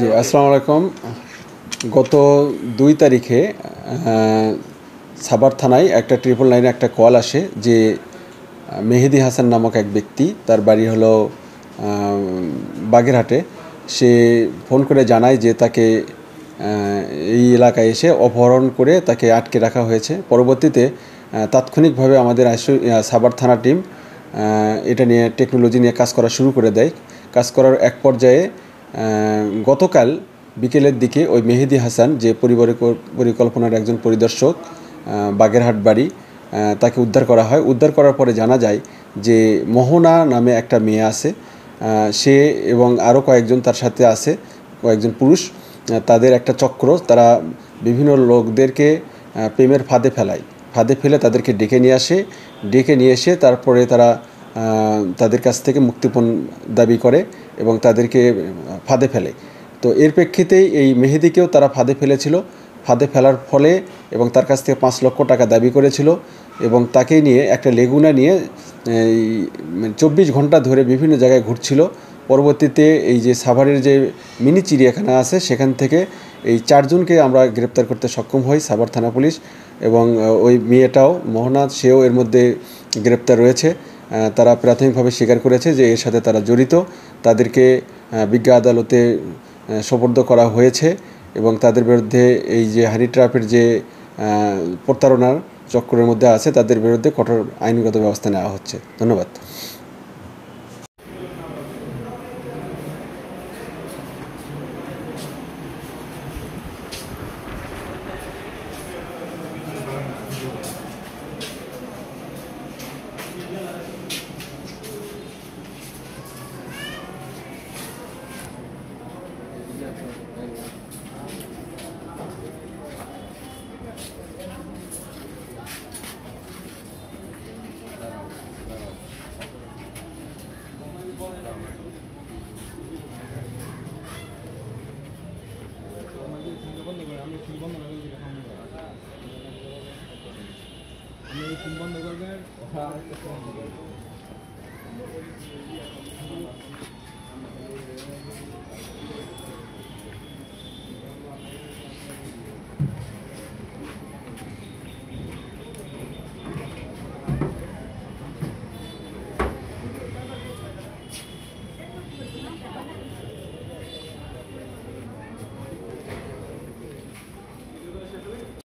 জি, আসসালামু আলাইকুম। গত ২ তারিখে সাভার থানায় একটা 999 একটা কল আসে যে মেহেদী হাসান নামক এক ব্যক্তি, তার বাড়ি হলো বাগেরহাটে। সে ফোন করে জানায় যে তাকে এই এলাকায় এসে অপহরণ করে তাকে আটকে রাখা হয়েছে। পরবর্তীতে তাৎক্ষণিকভাবে আমাদের সাভার থানা টিম এটা নিয়ে টেকনোলজি নিয়ে কাজ করা শুরু করে দেয়। কাজ করার এক পর্যায়ে গতকাল বিকেলের দিকে ওই মেহেদী হাসান, যে পরিকল্পনার একজন পরিদর্শক, বাগেরহাট বাড়ি, তাকে উদ্ধার করা হয়। উদ্ধার করার পরে জানা যায় যে মোহনা নামে একটা মেয়ে আছে, সে এবং আরও কয়েকজন তার সাথে আছে, কয়েকজন পুরুষ। তাদের একটা চক্র, তারা বিভিন্ন লোকদেরকে প্রেমের ফাঁদে ফেলে তাদেরকে ডেকে নিয়ে এসে তারপরে তারা তাদের কাছ থেকে মুক্তিপণ দাবি করে এবং তাদেরকে ফাঁদে ফেলে। তো এর প্রেক্ষিতেই এই মেহেদীকেও তারা ফাঁদে ফেলেছিল। ফাঁদে ফেলার ফলে এবং তার কাছ থেকে 5 লক্ষ টাকা দাবি করেছিল এবং তাকে নিয়ে একটা লেগুনা নিয়ে 24 ঘন্টা ধরে বিভিন্ন জায়গায় ঘুরছিল। পরবর্তীতে এই যে সাভারের যে মিনি চিড়িয়াখানা আছে, সেখান থেকে এই 4 জনকে আমরা গ্রেপ্তার করতে সক্ষম হই, সাভার থানা পুলিশ। এবং ওই মেয়েটাও, মোহনা, সেও এর মধ্যে গ্রেপ্তার রয়েছে। তারা প্রাথমিকভাবে স্বীকার করেছে যে এর সাথে তারা জড়িত। তাদেরকে বিজ্ঞ আদালতে সোপর্দ করা হয়েছে এবং তাদের বিরুদ্ধে এই যে হানি ট্র্যাপের যে প্রতারণার চক্রের মধ্যে আছে, তাদের বিরুদ্ধে কঠোর আইনগত ব্যবস্থা নেওয়া হচ্ছে। ধন্যবাদ। আমি ফোন বন্ধ করবেন।